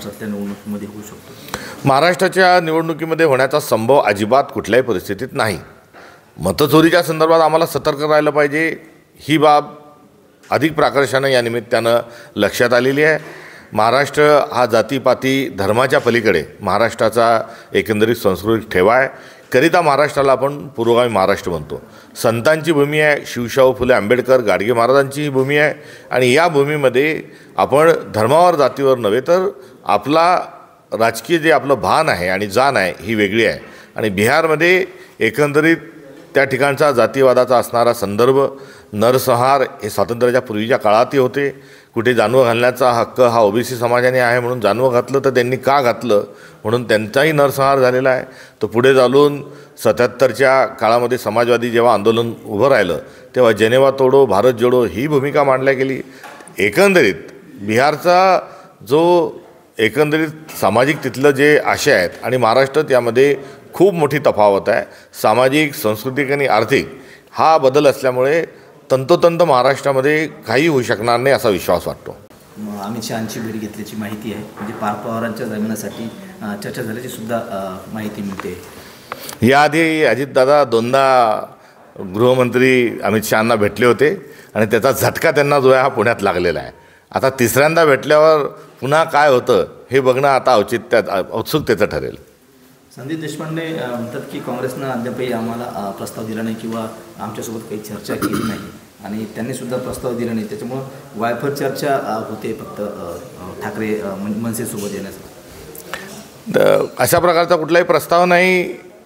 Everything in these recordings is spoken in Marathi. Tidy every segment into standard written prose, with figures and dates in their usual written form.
महाराष्ट्रातल्या निवडणुकीमध्ये होऊ शकतो? महाराष्ट्राच्या निवडणुकीमध्ये होण्याचा संभव अजिबात कुठल्याही परिस्थितीत नाही. मतचोरीच्या संदर्भात आम्हाला सतर्क राहिलं पाहिजे, ही बाब अधिक प्राकर्षानं या निमित्तानं लक्षात आलेली आहे. महाराष्ट्र हा जातीपाती धर्माच्या पलीकडे महाराष्ट्राचा एकंदरीत सांस्कृतिक ठेवा आहे. करिता महाराष्ट्राला आपण पुरोगामी महाराष्ट्र म्हणतो. संतांची भूमी आहे, शिवशाहू फुले आंबेडकर गाडगे महाराजांची ही भूमी आहे. आणि या भूमीमध्ये आपण धर्मावर जातीवर नव्हे तर आपला राजकीय जे आपलं भान आहे आणि जाण आहे ही वेगळी आहे. आणि बिहारमध्ये एकंदरीत त्या ठिकाणचा जातीवादाचा असणारा संदर्भ, नरसंहार हे स्वातंत्र्याच्या पूर्वीच्या काळातही होते. कुठे जानवं घालण्याचा हक्क हा ओबीसी समाजाने आहे म्हणून जानवं घातलं तर त्यांनी का घातलं म्हणून त्यांचाही नरसंहार झालेला आहे. तो पुढे चालून 77च्या काळामध्ये समाजवादी जेव्हा आंदोलन उभं राहिलं तेव्हा जेनेवा तोडो भारत जोडो ही भूमिका मांडल्या गेली. एकंदरीत बिहारचा जो एकंदरीत सामाजिक तिथलं जे आशय आहेत आणि महाराष्ट्र त्यामध्ये खूप मोठी तफावत आहे. सामाजिक, सांस्कृतिक आणि आर्थिक हा बदल असल्यामुळे तंतोतंत महाराष्ट्रामध्ये काही होऊ शकणार नाही असा विश्वास वाटतो. अमित शहांची भेट घेतल्याची माहिती आहे, म्हणजे पार्थ पवारांच्या जामिनासाठी चर्चा झाल्याची सुद्धा माहिती मिळते. याआधी अजितदादा दोनदा गृहमंत्री अमित शहांना भेटले होते आणि त्याचा झटका त्यांना जो आहे हा पुण्यात लागलेला आहे. आता तिसऱ्यांदा भेटल्यावर पुन्हा काय होतं हे बघणं आता औत्सुकतेचं ठरेल. संदीप देशपांडे म्हणतात की काँग्रेसनं अद्यापही आम्हाला प्रस्ताव दिला नाही किंवा आमच्यासोबत काही चर्चा केली नाही आणि त्यांनीसुद्धा प्रस्ताव दिला नाही, त्याच्यामुळं वायफळ चर्चा होते फक्त ठाकरे मनसेसोबत येण्याचं. अशा प्रकारचा कुठलाही प्रस्ताव नाही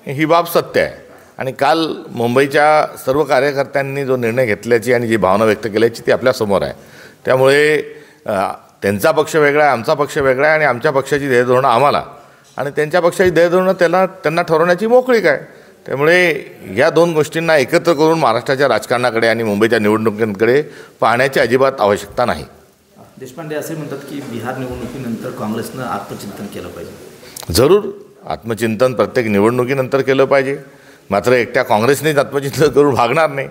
ही बाब सत्य आहे. आणि काल मुंबईच्या सर्व कार्यकर्त्यांनी जो निर्णय घेतल्याची आणि जी भावना व्यक्त केल्याची ती आपल्यासमोर आहे. त्यामुळे त्यांचा पक्ष वेगळा आहे, आमचा पक्ष वेगळा आहे आणि आमच्या पक्षाची ध्येयधोरणं आम्हाला आणि त्यांच्या पक्षाची ध्येयधोरणं त्यांना ठरवण्याची मोकळीक आहे. त्यामुळे या दोन गोष्टींना एकत्र करून महाराष्ट्राच्या राजकारणाकडे आणि मुंबईच्या निवडणुकीकडे पाहण्याची अजिबात आवश्यकता नाही. देशपांडे असे म्हणतात की बिहार निवडणुकीनंतर काँग्रेसनं आत्मचिंतन केलं पाहिजे. जरूर आत्मचिंतन प्रत्येक निवडणुकीनंतर केलं पाहिजे, मात्र एकट्या काँग्रेसनेच आत्मचिंतन करून भागणार नाही.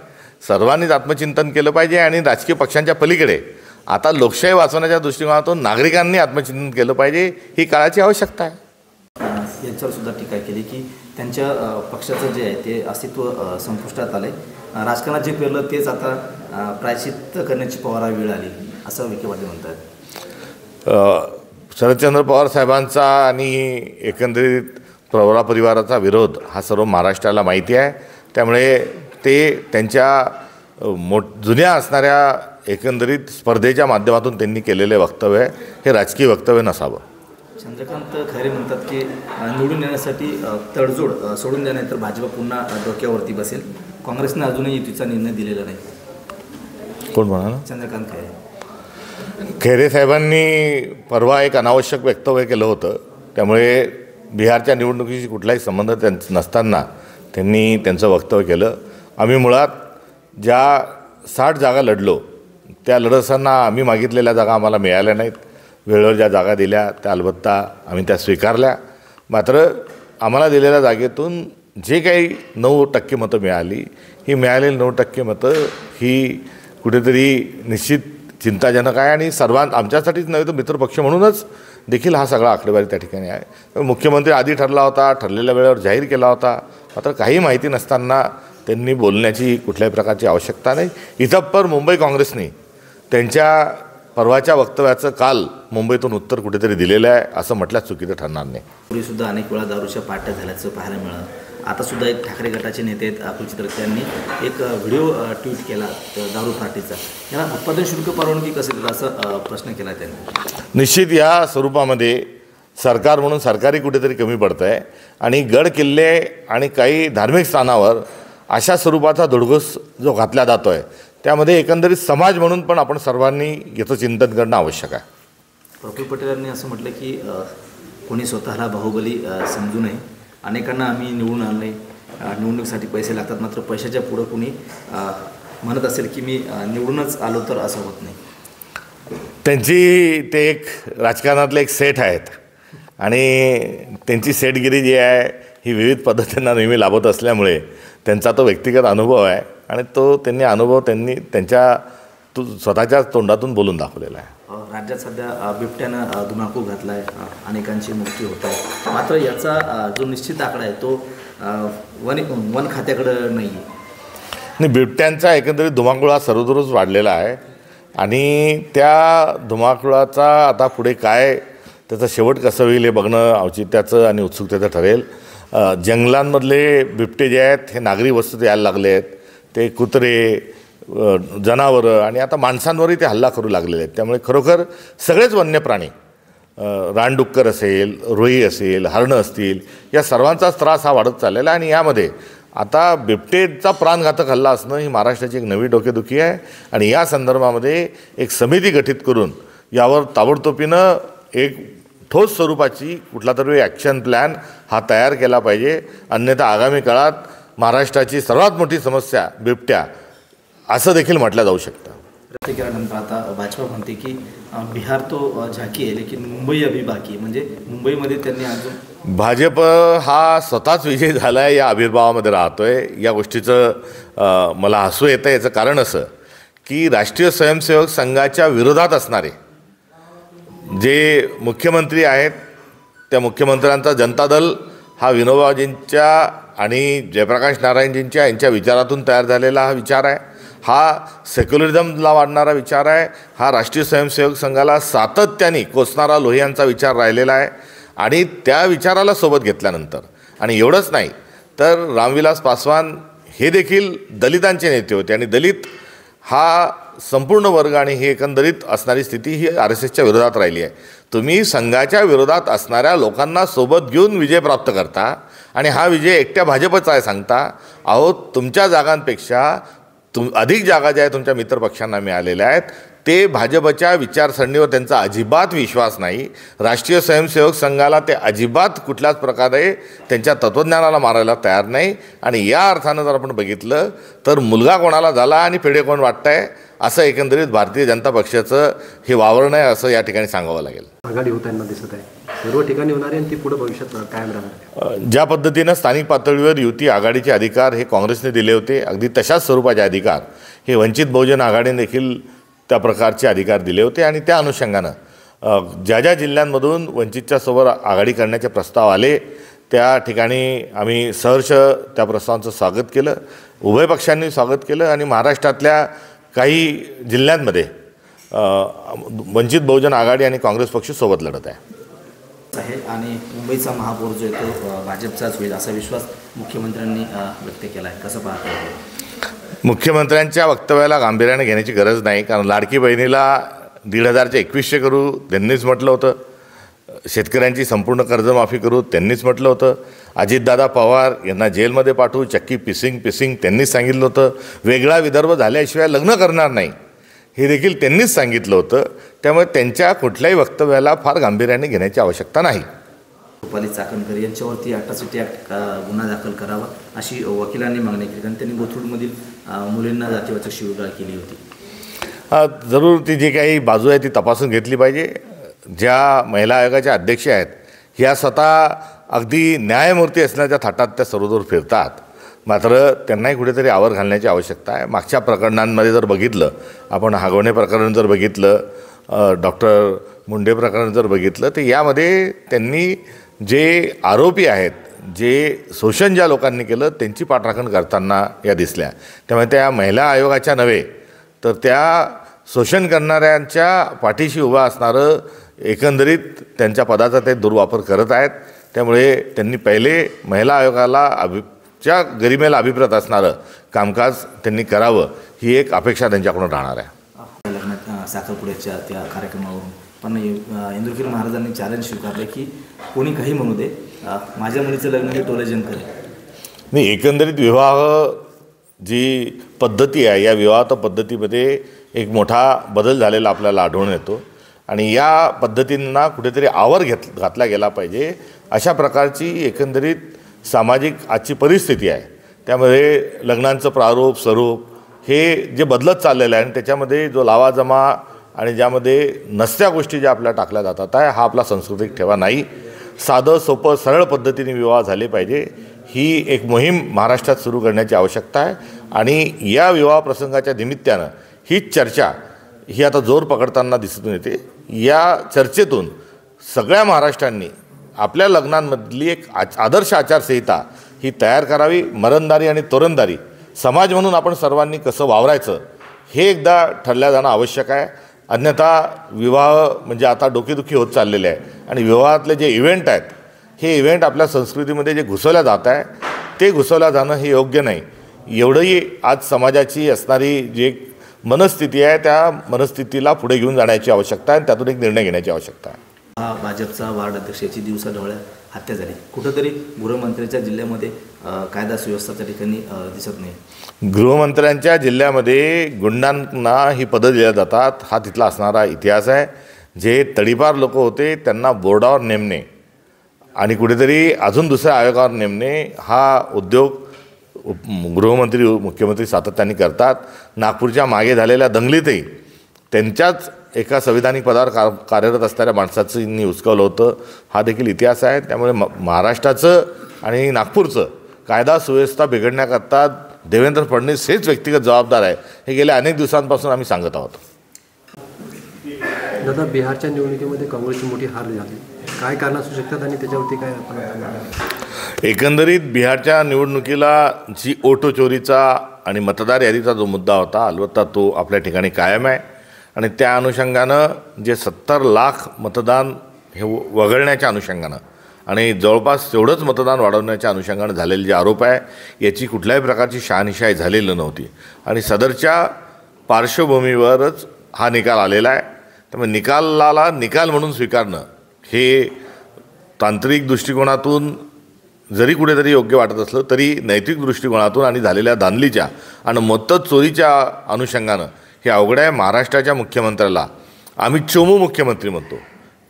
सर्वांनीच आत्मचिंतन केलं पाहिजे आणि राजकीय पक्षांच्या पलीकडे आता लोकशाही वाचवण्याच्या दृष्टिकोनातून नागरिकांनी आत्मचिंतन केलं पाहिजे, ही काळाची आवश्यकता आहे. यांच्यावर सुद्धा टीका केली की त्यांच्या पक्षाचं जे आहे ते अस्तित्व संपुष्टात आलं आहे, राजकारणात जे पेरलं तेच आता प्रायश्चित्त करण्याची पवार वेळ आली असं विखे पाटील म्हणतात. शरदचंद्र पवार साहेबांचा आणि एकंदरीत पवार परिवाराचा विरोध हा सर्व महाराष्ट्राला माहिती आहे. त्यामुळे ते त्यांच्या जुन्या असणाऱ्या एकंदरीत स्पर्धेच्या माध्यमातून त्यांनी केलेले वक्तव्य हे राजकीय वक्तव्य नसावं. चंद्रकांत खैरे म्हणतात की निवडून येण्यासाठी तडजोड सोडून द्या नाही तर भाजप पुन्हा डोक्यावरती बसेल. काँग्रेसने अजूनही युतीचा निर्णय दिलेला नाही. कोण म्हणाला? चंद्रकांत खैरे. खैरे साहेबांनी परवा एक अनावश्यक वक्तव्य केलं होतं. त्यामुळे बिहारच्या निवडणुकीशी कुठलाही संबंध नसताना त्यांनी त्यांचं वक्तव्य केलं. आम्ही मुळात ज्या 60 जागा लढलो त्या लढत असताना आम्ही मागितलेल्या जागा आम्हाला मिळाल्या नाहीत. वेळेवर ज्या जागा दिल्या त्या अलबत्ता आम्ही त्या स्वीकारल्या. मात्र आम्हाला दिलेल्या जागेतून जे काही 9% मतं मिळाली ही मिळालेली 9% मतं ही कुठेतरी निश्चित चिंताजनक आहे आणि आमच्यासाठीच नव्हे तर मित्रपक्ष म्हणूनच देखील हा सगळा आकडेवारी त्या ठिकाणी आहे. मुख्यमंत्री आधी ठरला होता, ठरलेल्या वेळेवर जाहीर केला होता, मात्र काही माहिती नसताना त्यांनी बोलण्याची कुठल्याही प्रकारची आवश्यकता नाही. इथपर मुंबई काँग्रेसने त्यांच्या परवाच्या वक्तव्याचं काल मुंबईतून उत्तर कुठेतरी दिलेलं आहे असं म्हटल्यास चुकीचं ठरणार नाही. पूर्वीसुद्धा अनेक वेळा दारूच्या पार्ट्या झाल्याचं पाहायला मिळालं. आता सुद्धा एक ठाकरे गटाचे नेते आहेत अतुल चितरकर, त्यांनी एक व्हिडिओ ट्विट केला दारू पार्टीचा. याला उत्पादन शुल्क परवानगी कसं दिलं असं प्रश्न केला त्यांनी. निश्चित या स्वरूपामध्ये सरकार म्हणून सरकारी कुठेतरी कमी पडतं आहे आणि गड किल्ले आणि काही धार्मिक स्थानावर अशा स्वरूपाचा धुडगूस जो घातला जातो आहे त्यामध्ये एकंदरीत समाज म्हणून पण आपण सर्वांनी याचं चिंतन करणं आवश्यक आहे. प्रफुल्ल पटेल यांनी असं म्हटलं की कोणी स्वतःला बाहुबली समजू नये. अनेकांना आम्ही निवडून आणले, निवडणुकीसाठी पैसे लागतात, मात्र पैशाच्या पुढं कोणी म्हणत असेल की मी निवडूनच आलो तर असं होत नाही. त्यांची ते एक राजकारणातले एक सेट आहेत आणि त्यांची सेटगिरी जी आहे ही विविध पद्धतींना नेहमी लाभत असल्यामुळे त्यांचा तो व्यक्तिगत अनुभव आहे आणि तो त्यांनी त्यांच्या स्वतःच्याच तोंडातून बोलून दाखवलेला आहे. राज्यात सध्या बिबट्यानं धुमाकूळ घातला आहे, अनेकांची मृत्यू होत आहे. मात्र याचा जो निश्चित आकडा आहे तो वन खात्याकडं नाही आहे. आणि बिबट्यांचा एकंदरीत धुमाकूळ हा सर्वदूरच वाढलेला आहे आणि त्या धुमाकूळाचा आता पुढे काय त्याचा शेवट कसं होईल हे बघणं औचित्याचं आणि उत्सुकतेचं ठरेल. जंगलांमधले बिबटे जे आहेत हे नागरी वस्तीत यायला लागले आहेत. ते कुत्रे, जनावरं आणि आता माणसांवरही ते हल्ला करू लागलेले आहेत. त्यामुळे खरोखर सगळेच वन्य प्राणी, रानडुक्कर असेल, रोही असेल, हरणं असतील, या सर्वांचाच त्रास हा वाढत चाललेला आहे. आणि यामध्ये आता बिबटेचा प्राणघातक हल्ला असणं ही महाराष्ट्राची एक नवी डोकेदुखी आहे. आणि या संदर्भामध्ये एक समिती गठीत करून यावर ताबडतोबीनं एक ठोस स्वरूपाची कुठला तरी ॲक्शन प्लॅन हा तयार केला पाहिजे. अन्यथा आगामी काळात महाराष्ट्राची सर्वात मोठी समस्या बिबट्या असं देखील म्हटलं जाऊ शकतं. प्रतिक्रियानंतर आता भाजपा म्हणते की बिहार तो झाकी आहे लेकिन मुंबई अभी बाकी, म्हणजे मुंबईमध्ये त्यांनी अजून भाजप हा स्वतःच विजयी झाला आहे या आविर्भावामध्ये राहतो आहे. या गोष्टीचं मला हसू येतं. याचं कारण असं की राष्ट्रीय स्वयंसेवक संघाच्या विरोधात असणारे जे मुख्यमंत्री आहेत त्या मुख्यमंत्र्यांचा जनता दल हा विनोबाजींच्या आणि जयप्रकाश नारायणजींच्या यांच्या विचारातून तयार झालेला हा विचार आहे. हा सेक्युलरिझमला वाढणारा विचार आहे. हा राष्ट्रीय स्वयंसेवक संघाला सातत्याने कोसणारा लोहियांचा विचार राहिलेला आहे. आणि त्या विचाराला सोबत घेतल्यानंतर, आणि एवढंच नाही तर रामविलास पासवान हे देखील दलितांचे नेते होते आणि दलित हा संपूर्ण वर्ग आणि ही एकंदरीत असणारी स्थिती ही RSSच्या विरोधात राहिली आहे. तुम्ही संघाच्या विरोधात असणाऱ्या लोकांना सोबत घेऊन विजय प्राप्त करता आणि हा विजय एकट्या भाजपचा आहे सांगता. अहो, तुमच्या जागांपेक्षा अधिक जागा ज्या आहेत तुमच्या मित्रपक्षांना मिळालेल्या आहेत. ते भाजपच्या विचारसरणीवर त्यांचा अजिबात विश्वास नाही. राष्ट्रीय स्वयंसेवक संघाला ते अजिबात कुठल्याच प्रकारे त्यांच्या तत्त्वज्ञानाला मारायला तयार नाही. आणि या अर्थानं जर आपण बघितलं तर मुलगा कोणाला झाला आणि पेढे कोण वाटत आहे असं एकंदरीत भारतीय जनता पक्षाचं हे वावरण आहे असं या ठिकाणी सांगावं लागेल. आघाडी होताना दिसत आहे, सर्व ठिकाणी होणार आहे आणि ती पुढे भविष्यात कायम राहणार. ज्या पद्धतीनं स्थानिक पातळीवर युती आघाडीचे अधिकार हे काँग्रेसने दिले होते, अगदी तशाच स्वरूपाचे अधिकार हे वंचित बहुजन आघाडीने देखील त्या प्रकारचे अधिकार दिले होते. आणि त्या अनुषंगानं ज्या ज्या जिल्ह्यांमधून वंचितच्या सोबत आघाडी करण्याचे प्रस्ताव आले त्या ठिकाणी आम्ही सहर्ष त्या प्रस्तावांचं स्वागत केलं, उभय पक्षांनी स्वागत केलं. आणि महाराष्ट्रातल्या काही जिल्ह्यांमध्ये वंचित बहुजन आघाडी आणि काँग्रेस पक्ष सोबत लढत आहे. आणि मुंबईचा महापौर जो आहे तो भाजपचाच होईल असा विश्वास मुख्यमंत्र्यांनी व्यक्त केला आहे. कसं पाहतो? मुख्यमंत्र्यांच्या वक्तव्याला गांभीर्याने घेण्याची गरज नाही, कारण लाडकी बहिणीला 1,500चे 2100 करू त्यांनीच म्हटलं होतं. शेतकऱ्यांची संपूर्ण कर्जमाफी करू त्यांनीच म्हटलं होतं. अजितदादा पवार यांना जेलमध्ये पाठवू, चक्की पिसिंग त्यांनीच सांगितलं होतं. वेगळा विदर्भ झाल्याशिवाय लग्न करणार नाही हे देखील त्यांनीच सांगितलं होतं. त्यामुळे त्यांच्या कुठल्याही वक्तव्याला फार गांभीर्याने घेण्याची आवश्यकता नाही. रुपाली चाकणकर यांच्यावरती अॅट्रॉसिटी ॲक्ट गुन्हा दाखल करावा अशी वकिलांनी मागणी केली, कारण त्यांनी कोथरूडमधील मुलींना जातीवाचक शिवीगाळ केली होती. जरूर ती जी काही बाजू आहे ती तपासून घेतली पाहिजे. ज्या महिला आयोगाच्या अध्यक्ष आहेत ह्या स्वतः अगदी न्यायमूर्ती असण्याच्या थाटात त्या सर्वदूर फिरतात. मात्र त्यांनाही कुठेतरी आवर घालण्याची आवश्यकता आहे. मागच्या प्रकरणांमध्ये जर बघितलं, आपण हागवणे प्रकरण जर बघितलं, डॉक्टर मुंडे प्रकरण जर बघितलं, तर यामध्ये त्यांनी जे आरोपी आहेत, जे शोषण ज्या लोकांनी केलं त्यांची पाठराखण करताना या दिसल्या. त्यामुळे त्या महिला आयोगाच्या नव्हे तर त्या शोषण करणाऱ्यांच्या पाठीशी उभा असणारं एकंदरीत त्यांच्या पदाचा ते दुर्वापर करत आहेत. त्यामुळे त्यांनी पहिले महिला आयोगाला च्या गरिमेला अभिप्रेत असणारं कामकाज त्यांनी करावं ही एक अपेक्षा त्यांच्याकडून राहणार आहे. लग्नात साखरपुड्याच्या त्या कार्यक्रमावरून पण इंदुरकर महाराजांनी चॅलेंज स्वीकारले की कोणी काही म्हणू दे, माझ्या मुलीचं लग्न हे टोलेजन करेल. नाही, एकंदरीत विवाह जी पद्धती आहे या विवाह पद्धतीमध्ये एक मोठा बदल झालेला आपल्याला आढळून येतो. आणि या पद्धतींना कुठेतरी आवर घातला गेला पाहिजे. अशा प्रकारची एकंदरीत सामाजिक आजची परिस्थिती आहे. त्यामध्ये लग्नांचं प्रारूप स्वरूप हे जे बदलत चाललेलं आहे आणि त्याच्यामध्ये जो लावाजमा आणि ज्यामध्ये नसत्या गोष्टी ज्या आपल्याला टाकल्या जातात आहे, हा आपला सांस्कृतिक ठेवा नाही. साधं सोपं सरळ पद्धतीने विवाह झाले पाहिजे ही एक मोहीम महाराष्ट्रात सुरू करण्याची आवश्यकता आहे. आणि या विवाह प्रसंगाच्या निमित्तानं ही चर्चा ही आता जोर पकडताना दिसून येते. या चर्चेतून सगळ्या महाराष्ट्रांनी आपल्या लग्नांमधली एक आदर्श आचारसंहिता ही तयार करावी. मरणदारी आणि तोरणदारी समाज म्हणून आपण सर्वांनी कसं वावरायचं हे एकदा ठरल्या जाणं आवश्यक आहे. अन्यथा विवाह म्हणजे आता डोकेदुखी होत चाललेले आहे आणि विवाहातले जे इव्हेंट आहेत हे इव्हेंट आपल्या संस्कृतीमध्ये जे घुसवल्या जात आहे ते घुसवल्या जाणं हे योग्य नाही. एवढंही आज समाजाची असणारी जी एक मनस्थिती आहे त्या मनस्थितीला पुढे घेऊन जाण्याची आवश्यकता आहे आणि त्यातून एक निर्णय घेण्याची आवश्यकता आहे. भाजपचा वार्ड अध्यक्ष याची दिवसाढवळ्या हत्या झाली. कुठंतरी गृहमंत्र्यांच्या जिल्ह्यामध्ये कायदा सुव्यवस्था त्या ठिकाणी दिसत नाही. गृहमंत्र्यांच्या जिल्ह्यामध्ये गुंडांना ही पदं दिल्या जातात हा तिथला असणारा इतिहास आहे. जे तडीपार लोक होते त्यांना बोर्डावर नेमणे आणि कुठेतरी अजून दुसऱ्या आयोगावर नेमणे हा उद्योग गृहमंत्री मुख्यमंत्री सातत्याने करतात. नागपूरच्या मागे झालेल्या दंगलीतही त्यांच्याच एका संविधानिक पदावर कार्यरत असणाऱ्या माणसाचं उचकवलं होतं हा देखील इतिहास आहे. त्यामुळे महाराष्ट्राचं आणि नागपूरचं कायदा सुव्यवस्था बिघडण्याकरता देवेंद्र फडणवीस हेच व्यक्तिगत जबाबदार आहे हे गेल्या अनेक दिवसांपासून आम्ही सांगत आहोत. दादा, बिहारच्या निवडणुकीमध्ये काँग्रेसची मोठी हार झाली, काय कारण असू शकतात आणि त्याच्यावरती काय आपण एकंदरीत बिहारच्या निवडणुकीला जी ओटो चोरीचा आणि मतदार यादीचा जो मुद्दा होता अलबत्ता तो आपल्या ठिकाणी कायम आहे आणि त्या अनुषंगानं जे 70 लाख मतदान हे वगळण्याच्या अनुषंगानं आणि जवळपास तेवढंच मतदान वाढवण्याच्या अनुषंगानं झालेले जे आरोप आहे याची कुठल्याही प्रकारची शहानिशाही झालेली नव्हती आणि सदरच्या पार्श्वभूमीवरच हा निकाल आलेला आहे. त्यामुळे निकालाला निकाल म्हणून स्वीकारणं हे तांत्रिक दृष्टिकोनातून जरी कुठेतरी योग्य वाटत असलं तरी नैतिक दृष्टिकोनातून आणि झालेल्या धांदलीच्या आणि मतचोरीच्या अनुषंगानं हे अवघड आहे. महाराष्ट्राच्या मुख्यमंत्र्याला आम्ही चोमू मुख्यमंत्री म्हणतो,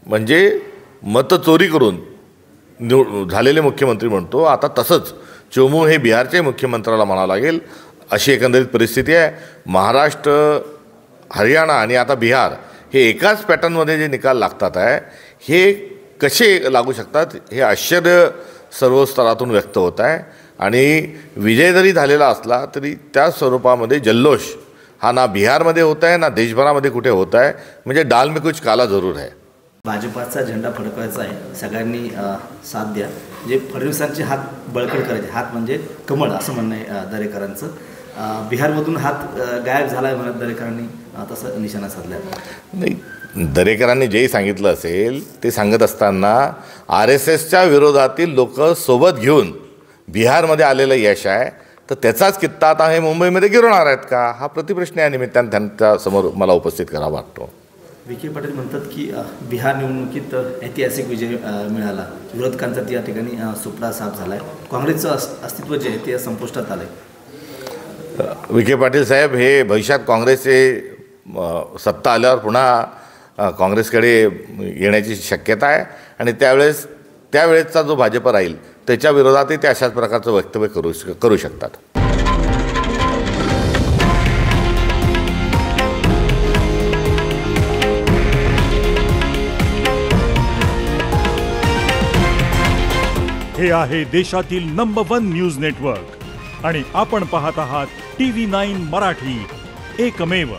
म्हणजे मतचोरी करून झालेले मुख्यमंत्री म्हणतो. आता तसंच चोमू हे बिहारचे मुख्यमंत्र्याला म्हणावं लागेल अशी एकंदरीत परिस्थिती आहे. महाराष्ट्र, हरियाणा आणि आता बिहार हे एकाच पॅटर्नमध्ये जे निकाल लागतात आहे हे कसे लागू शकतात हे आश्चर्य सर्व स्तरातून व्यक्त होत आहे. आणि विजय जरी झालेला असला तरी त्या स्वरूपामध्ये जल्लोष हा ना बिहारमध्ये होत आहे ना देशभरामध्ये कुठे होत आहे. म्हणजे डाल में कुछ काला जरूर है. भाजपाचा झेंडा फडकवायचा आहे, सगळ्यांनी साथ द्या. जे फडणवीसांचे हात बळकट करायचे, हात म्हणजे कमळ असं म्हणणं आहे दरेकरांचं. बिहारमधून हात गायब झाला आहे म्हणत दरेकरांनी तसं निशाणा साधला. नाही, दरेकरांनी जेही सांगितलं असेल ते सांगत असताना RSSच्या विरोधातील लोक सोबत घेऊन बिहारमध्ये आलेलं यश आहे तर त्याचाच कित्ता आता हे मुंबईमध्ये गिरवणार आहेत का हा प्रतिप्रश्न या निमित्तानं त्यांच्यासमोर मला उपस्थित करावा वाटतो. विखे पाटील म्हणतात की बिहार निवडणुकीत ऐतिहासिक विजय मिळाला, विरोधकांचा त्या ठिकाणी सुपडा साफ झाला आहे, काँग्रेसचं अस्तित्व जे आहे ते संपुष्टात आलं आहे. विखे पाटील साहेब हे भविष्यात काँग्रेसचे सत्ता आल्यावर पुन्हा काँग्रेसकडे येण्याची शक्यता आहे आणि त्यावेळेसचा जो भाजप राहील त्याच्या विरोधातही ते अशाच प्रकारचं वक्तव्य करू शकतात. हे आहे देशातील नंबर 1 न्यूज नेटवर्क आणि आपण पाहत आहात TV9 मराठी, एकमेव.